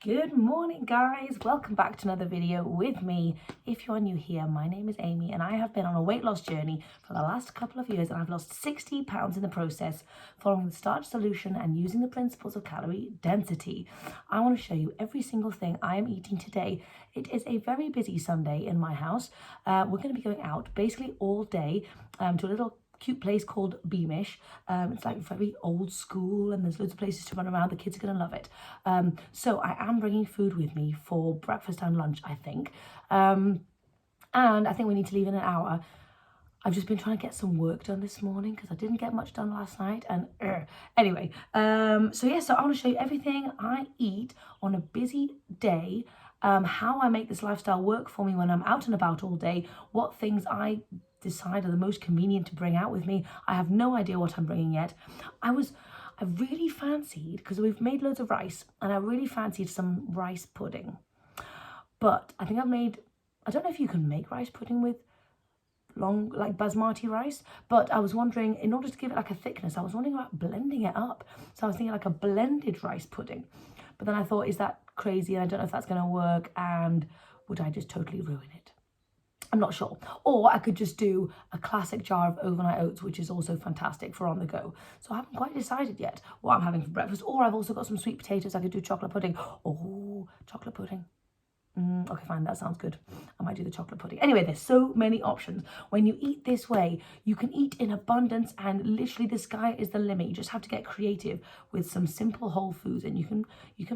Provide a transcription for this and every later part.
Good morning, guys. Welcome back to another video with me. If you're new here, my name is Amy and I have been on a weight loss journey for the last couple of years, and I've lost 60 pounds in the process following the Starch Solution and using the principles of calorie density. I want to show you every single thing I am eating today. It is a very busy Sunday in my house. We're going to be going out basically all day to a little cute place called Beamish. It's like very old school and there's loads of places to run around. The kids are going to love it. So I am bringing food with me for breakfast and lunch, I think. And I think we need to leave in an hour. I've just been trying to get some work done this morning because I didn't get much done last night. And anyway, so I want to show you everything I eat on a busy day, how I make this lifestyle work for me when I'm out and about all day, what things I decide are the most convenient to bring out with me. I have no idea what I'm bringing yet. I really fancied, because we've made loads of rice, and I really fancied some rice pudding. But I think I don't know if you can make rice pudding with like basmati rice, but I was wondering, in order to give it like a thickness, I was wondering about blending it up. So I was thinking like a blended rice pudding. But then I thought, is that crazy? And I don't know if that's going to work, and would I just totally ruin it? I'm not sure. Or I could just do a classic jar of overnight oats, which is also fantastic for on the go. So I haven't quite decided yet what I'm having for breakfast. Or I've also got some sweet potatoes. I could do chocolate pudding. Oh, chocolate pudding. Okay, fine, that sounds good. I might do the chocolate pudding. Anyway, there's so many options. When you eat this way, you can eat in abundance, and literally the sky is the limit. You just have to get creative with some simple whole foods, and you can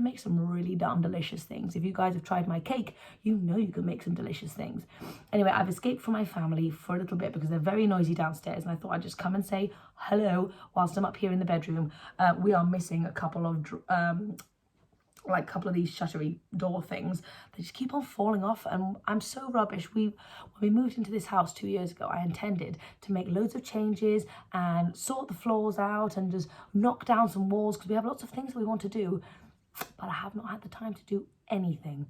make some really darn delicious things. If you guys have tried my cake, you know you can make some delicious things. Anyway, I've escaped from my family for a little bit because they're very noisy downstairs, and I thought I'd just come and say hello whilst I'm up here in the bedroom. We are missing a couple of these shuttery door things. They just keep on falling off, and I'm so rubbish. When we moved into this house 2 years ago, I intended to make loads of changes and sort the floors out and just knock down some walls because we have lots of things that we want to do, but I have not had the time to do anything.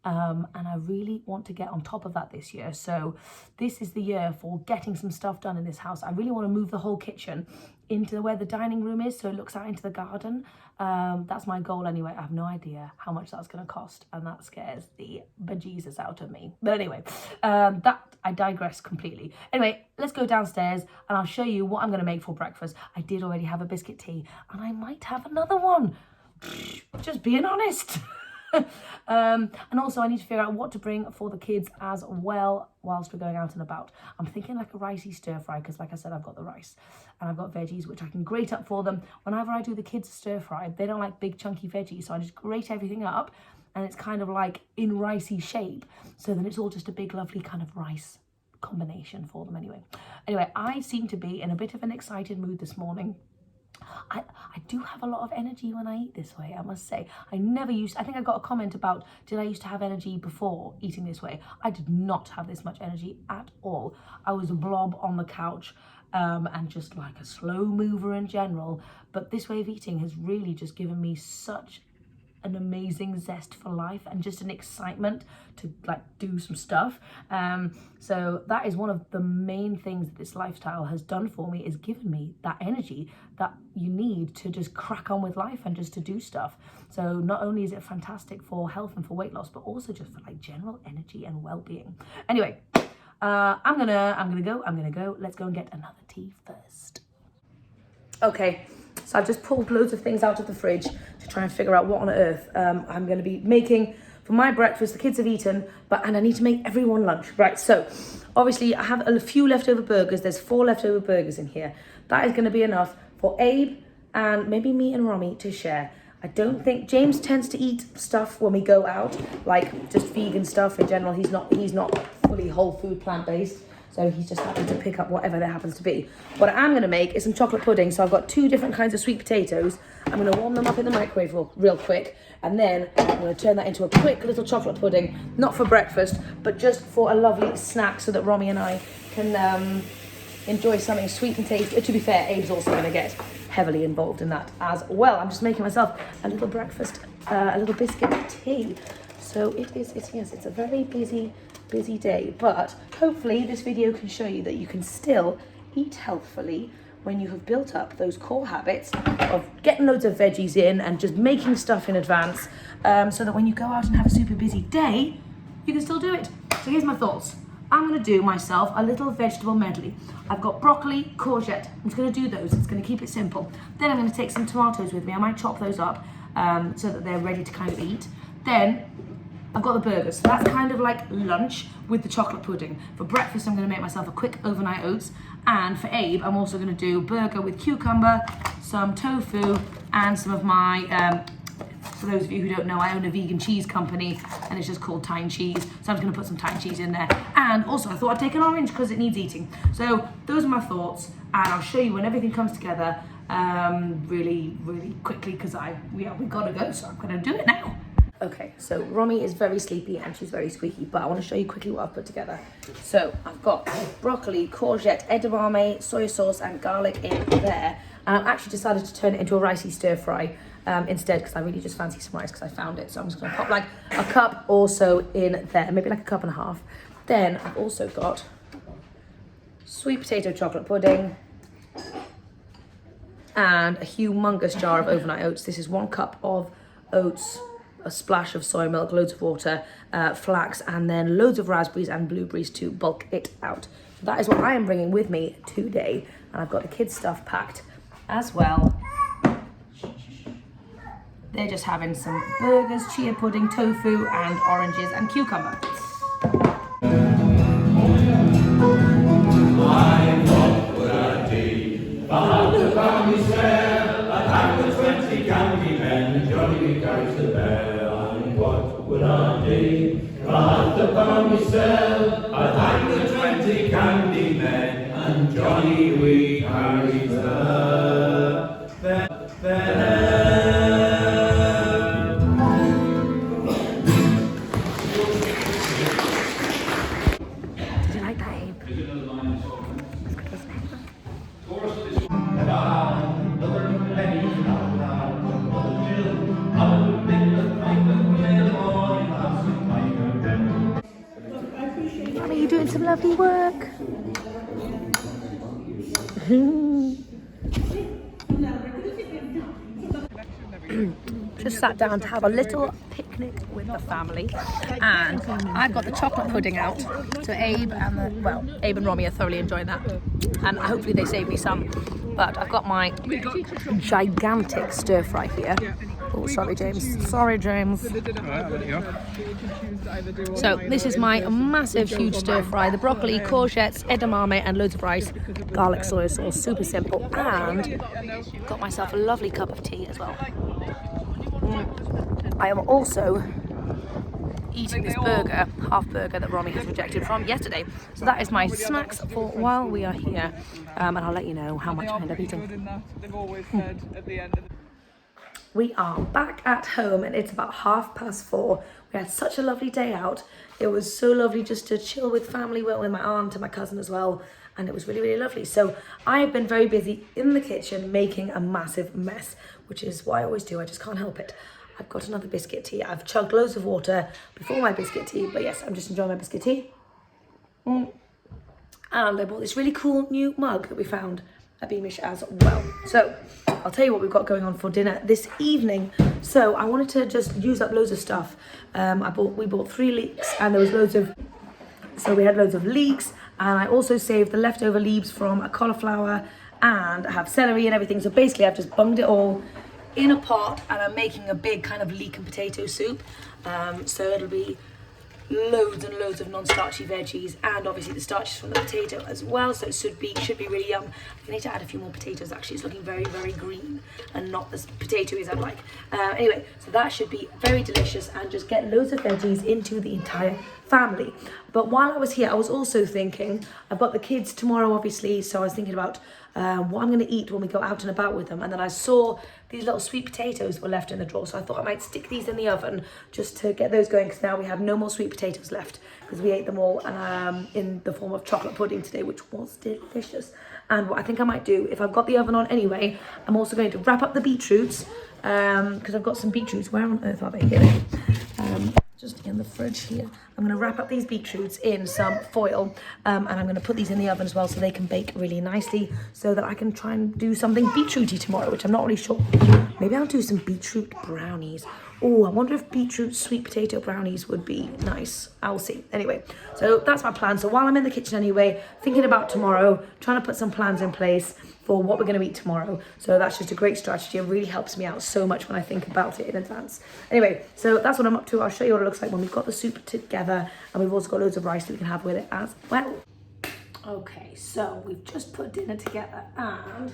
And I really want to get on top of that this year. So this is the year for getting some stuff done in this house. I really want to move the whole kitchen into where the dining room is, so it looks out into the garden. That's my goal anyway. I have no idea how much that's going to cost, and that scares the bejesus out of me. But anyway, I digress completely. Anyway, let's go downstairs and I'll show you what I'm going to make for breakfast. I did already have a biscuit tea, and I might have another one. Just being honest. And also I need to figure out what to bring for the kids as well whilst we're going out and about. I'm thinking like a ricey stir fry, because like I said, I've got the rice and I've got veggies which I can grate up for them. Whenever I do the kids stir fry, they don't like big chunky veggies, so I just grate everything up and it's kind of like in ricey shape, so then it's all just a big lovely kind of rice combination for them. Anyway, I seem to be in a bit of an excited mood this morning. I do have a lot of energy when I eat this way, I must say. I think I got a comment about, did I used to have energy before eating this way? I did not have this much energy at all. I was a blob on the couch and just like a slow mover in general. But this way of eating has really just given me such an amazing zest for life and just an excitement to like do some stuff. So that is one of the main things that this lifestyle has done for me, is given me that energy that you need to just crack on with life and just to do stuff. So not only is it fantastic for health and for weight loss, but also just for like general energy and well-being. Anyway, I'm gonna go. Let's go and get another tea first. Okay, so I've just pulled loads of things out of the fridge to try and figure out what on earth I'm going to be making for my breakfast. The kids have eaten, and I need to make everyone lunch. Right, so obviously I have a few leftover burgers. There's 4 leftover burgers in here. That is going to be enough for Abe and maybe me and Romy to share. I don't think James tends to eat stuff when we go out, like just vegan stuff in general. He's not fully whole food plant-based. So he's just happy to pick up whatever there happens to be. What I am going to make is some chocolate pudding. So I've got 2 different kinds of sweet potatoes. I'm going to warm them up in the microwave real quick. And then I'm going to turn that into a quick little chocolate pudding. Not for breakfast, but just for a lovely snack so that Romy and I can enjoy something sweet and tasty. To be fair, Abe's also going to get heavily involved in that as well. I'm just making myself a little breakfast, a little biscuit tea. So it's a very busy day, but hopefully this video can show you that you can still eat healthfully when you have built up those core habits of getting loads of veggies in and just making stuff in advance, so that when you go out and have a super busy day, you can still do it. So here's my thoughts. I'm going to do myself a little vegetable medley. I've got broccoli, courgette. I'm just going to do those. It's going to keep it simple. Then I'm going to take some tomatoes with me. I might chop those up so that they're ready to kind of eat. Then I've got the burgers. So that's kind of like lunch with the chocolate pudding. For breakfast, I'm going to make myself a quick overnight oats. And for Abe, I'm also going to do burger with cucumber, some tofu, and some of my... for those of you who don't know, I own a vegan cheese company and it's just called Tyne Cheese. So I'm just going to put some Tyne cheese in there. And also I thought I'd take an orange because it needs eating. So those are my thoughts, and I'll show you when everything comes together really, really quickly because we've got to go. So I'm going to do it now. Okay, so Romy is very sleepy and she's very squeaky, but I want to show you quickly what I've put together. So I've got broccoli, courgette, edamame, soy sauce and garlic in there. And I've actually decided to turn it into a ricey stir fry instead because I really just fancy some rice because I found it. So I'm just going to pop like a cup or so in there, maybe like a cup and a half. Then I've also got sweet potato chocolate pudding and a humongous jar of overnight oats. This is 1 cup of oats, a splash of soy milk, loads of water, flax, and then loads of raspberries and blueberries to bulk it out. So that is what I am bringing with me today. And I've got the kids' stuff packed as well. They're just having some burgers, chia pudding, tofu, and oranges and cucumber. What would I do? If I had the family spare, I'd hang the 20 candy men and Johnny carries the bear. And what would I do? If I had the family spare, I'd hang the 20 candy men and Johnny we carries the bear. Are you doing some lovely work? Just sat down to have a little picnic with the family, and I've got the chocolate pudding out. So Abe and Romy are thoroughly enjoying that, and hopefully they save me some. But I've got my gigantic stir fry here. Oh, sorry, James. Sorry, James. So this is my massive, huge stir fry. The broccoli, courgettes, edamame, and loads of rice, garlic soy sauce, super simple. And got myself a lovely cup of tea as well. I am also eating this burger, half burger that Romy has rejected from yesterday. So that is my snacks for while we are here, and I'll let you know how much I end up eating. We are back at home and it's about 4:30. We had such a lovely day out. It was so lovely just to chill with family, with my aunt and my cousin as well, and it was really, really lovely. So I've been very busy in the kitchen making a massive mess, which is what I always do. I just can't help it. I've got another biscuit tea. I've chugged loads of water before my biscuit tea, but yes, I'm just enjoying my biscuit tea. And I bought this really cool new mug that we found at Beamish as well. So I'll tell you what we've got going on for dinner this evening. So I wanted to just use up loads of stuff. We bought 3 leeks, and there was we had loads of leeks, and I also saved the leftover leaves from a cauliflower, and I have celery and everything. So basically I've just bunged it all in a pot, and I'm making a big kind of leek and potato soup. So it'll be loads and loads of non-starchy veggies, and obviously the starches from the potato as well, so it should be really yum. I need to add a few more potatoes. Actually, it's looking very, very green and not as potatoey as I'd like. Anyway, so that should be very delicious, and just get loads of veggies into the entire family. But while I was here, I was also thinking, I've got the kids tomorrow obviously, so I was thinking about what I'm going to eat when we go out and about with them. And then I saw these little sweet potatoes were left in the drawer, so I thought I might stick these in the oven just to get those going, because now we have no more sweet potatoes left because we ate them all in the form of chocolate pudding today, which was delicious. And what I think I might do, if I've got the oven on anyway, I'm also going to wrap up the beetroots, because I've got some beetroots. Where on earth are they? Here they are. just in the fridge here. I'm going to wrap up these beetroots in some foil and I'm going to put these in the oven as well so they can bake really nicely so that I can try and do something beetrooty tomorrow, which I'm not really sure. Maybe I'll do some beetroot brownies. Oh, I wonder if beetroot sweet potato brownies would be nice. I'll see. Anyway, so that's my plan. So while I'm in the kitchen anyway, thinking about tomorrow, trying to put some plans in place for what we're going to eat tomorrow. So that's just a great strategy. It really helps me out so much when I think about it in advance. Anyway, so that's what I'm up to. I'll show you what it looks like when we've got the soup together, and we've also got loads of rice that we can have with it as well. Okay, so we've just put dinner together and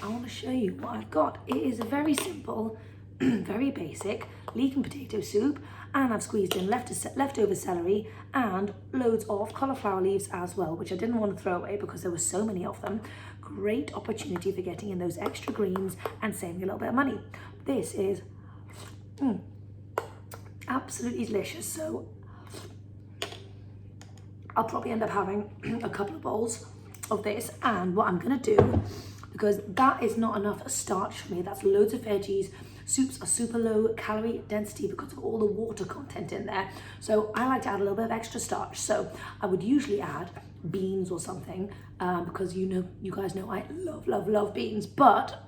I want to show you what I've got. It is a very simple, very basic leek and potato soup, and I've squeezed in leftover celery and loads of cauliflower leaves as well, which I didn't want to throw away because there were so many of them. Great opportunity for getting in those extra greens and saving a little bit of money. This is absolutely delicious. So I'll probably end up having a couple of bowls of this, and what I'm going to do, because that is not enough starch for me, that's loads of veggies. Soups are super low calorie density because of all the water content in there. So I like to add a little bit of extra starch. So I would usually add beans or something because you guys know I love beans, but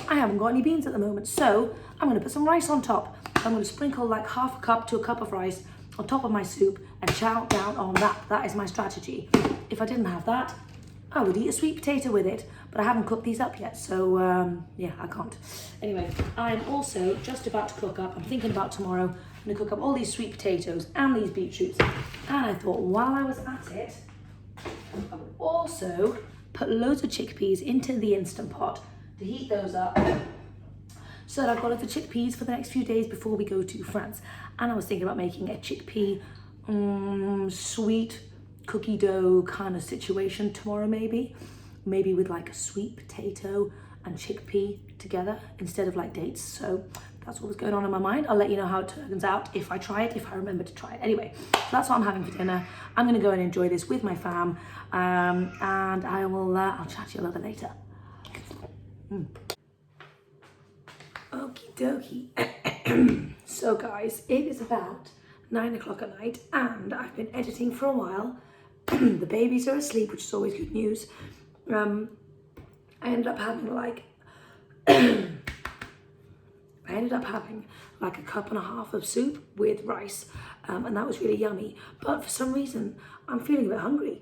I haven't got any beans at the moment. So I'm going to put some rice on top. I'm going to sprinkle like half a cup to a cup of rice on top of my soup and chow down on that. That is my strategy. If I didn't have that, I would eat a sweet potato with it, but I haven't cooked these up yet, so yeah, I can't. Anyway, I'm also just about to cook up. I'm thinking about tomorrow. I'm going to cook up all these sweet potatoes and these beetroots. And I thought while I was at it, I would also put loads of chickpeas into the Instant Pot to heat those up, so that I've got loads of chickpeas for the next few days before we go to France. And I was thinking about making a chickpea sweet cookie dough kind of situation tomorrow, maybe with like a sweet potato and chickpea together instead of like dates. So that's what was going on in my mind. I'll let you know how it turns out if I try it, if I remember to try it. Anyway, so that's what I'm having for dinner. I'm going to go and enjoy this with my fam, and I will I'll chat to you a little bit later. Okie dokie. So guys, it is about 9 o'clock at night and I've been editing for a while. The babies are asleep, which is always good news. I ended up having like a cup and a half of soup with rice, and that was really yummy. But for some reason, I'm feeling a bit hungry.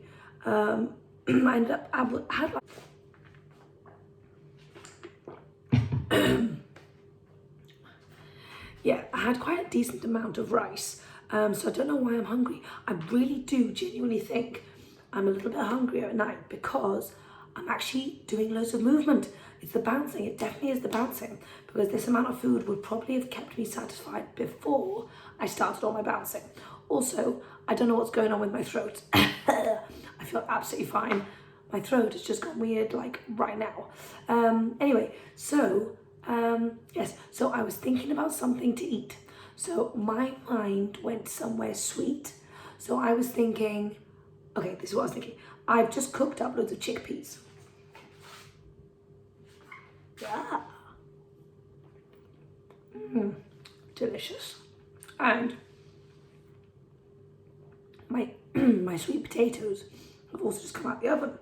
I had quite a decent amount of rice. So I don't know why I'm hungry. I really do genuinely think I'm a little bit hungrier at night because I'm actually doing loads of movement. It's the bouncing. It definitely is the bouncing, because this amount of food would probably have kept me satisfied before I started all my bouncing. Also, I don't know what's going on with my throat. I feel absolutely fine. My throat has just gone weird like right now. Anyway, so yes, so I was thinking about something to eat. So my mind went somewhere sweet. So I was thinking, okay, this is what I was thinking. I've just cooked up loads of chickpeas. Yeah. Delicious. And my sweet potatoes have also just come out the oven.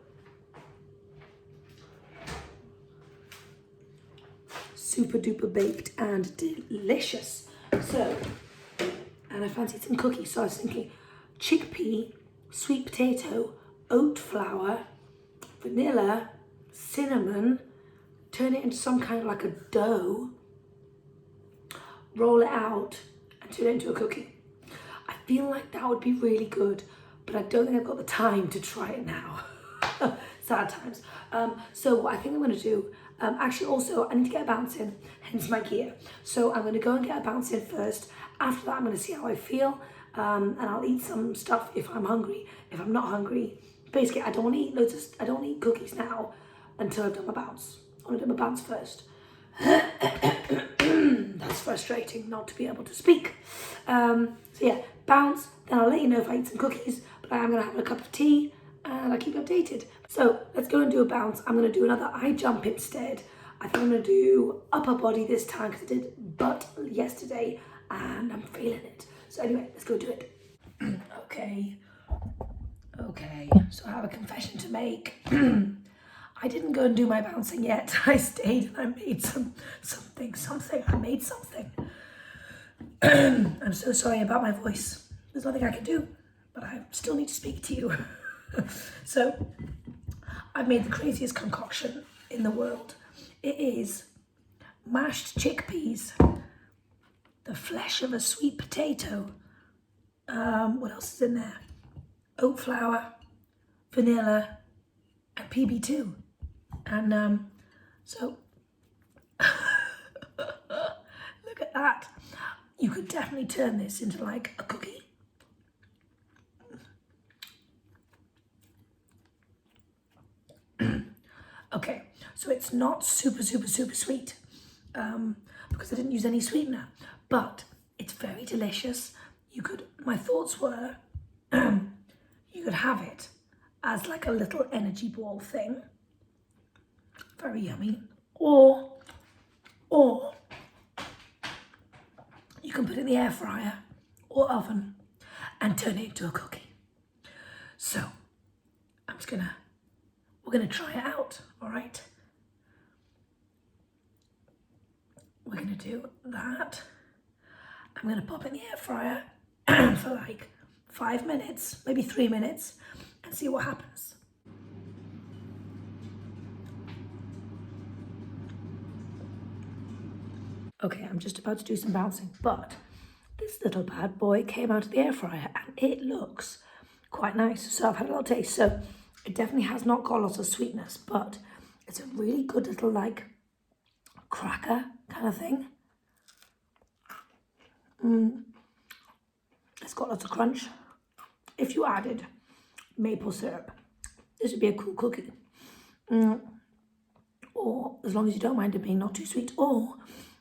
Super duper baked and delicious. So, and I fancied some cookies, so I was thinking chickpea, sweet potato, oat flour, vanilla, cinnamon, turn it into some kind of like a dough, roll it out and turn it into a cookie. I feel like that would be really good, but I don't think I've got the time to try it now. Sad times. So what I think I'm going to do, actually also I need to get a bounce in, hence my gear. So I'm going to go and get a bounce in first. After that I'm going to see how I feel, and I'll eat some stuff if I'm hungry. If I'm not hungry, basically I don't want to eat cookies now until I've done my bounce. I want to do my bounce first. That's frustrating not to be able to speak. So yeah, bounce, then I'll let you know if I eat some cookies, but I am going to have a cup of tea and I'll keep you updated. So let's go and do a bounce. I'm going to do another high jump instead. I think I'm gonna do upper body this time because I did butt yesterday and I'm feeling it. So anyway, let's go do it. Okay, so I have a confession to make. I didn't go and do my bouncing yet. I stayed and I made something. I made something. I'm so sorry about my voice. There's nothing I can do, but I still need to speak to you. So I've made the craziest concoction in the world. It is mashed chickpeas, the flesh of a sweet potato. What else is in there? Oat flour, vanilla, and PB2. And so, look at that. You could definitely turn this into like a cookie. Okay, so it's not super sweet because I didn't use any sweetener, but it's very delicious. My thoughts were, you could have it as like a little energy ball thing. Very yummy. Or you can put it in the air fryer or oven and turn it into a cookie. So we're gonna try it out, all right? We're gonna do that. I'm gonna pop it in the air fryer for like 5 minutes, maybe 3 minutes, and see what happens. Okay, I'm just about to do some bouncing, but this little bad boy came out of the air fryer and it looks quite nice. So I've had a little taste. So it definitely has not got lots of sweetness, but it's a really good little like cracker kind of thing. It's got lots of crunch. If you added maple syrup, this would be a cool cookie. Or as long as you don't mind it being not too sweet, or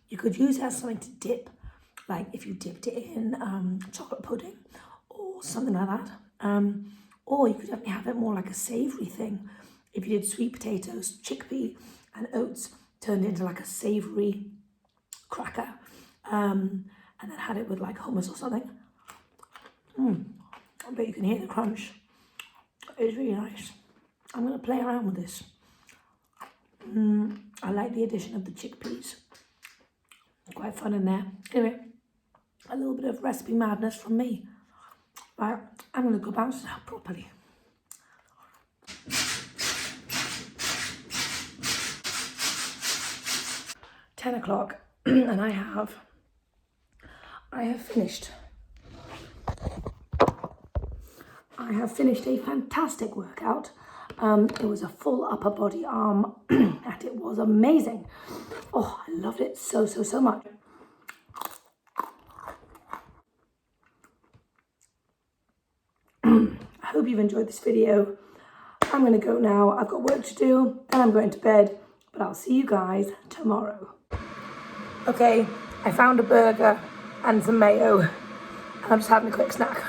you could use it as something to dip, like if you dipped it in chocolate pudding or something like that. Or you could definitely have it more like a savoury thing. If you did sweet potatoes, chickpea and oats, turned into like a savoury cracker, and then had it with like hummus or something. I bet you can hear the crunch. It's really nice. I'm going to play around with this. I like the addition of the chickpeas. Quite fun in there. Anyway, a little bit of recipe madness from me. Right, I'm going to go bounce now properly. $10 and I have finished. I have finished a fantastic workout. It was a full upper body arm and it was amazing. Oh, I loved it so much. I hope you've enjoyed this video. I'm going to go now. I've got work to do, then I'm going to bed, but I'll see you guys tomorrow. Okay, I found a burger and some mayo, and I'm just having a quick snack.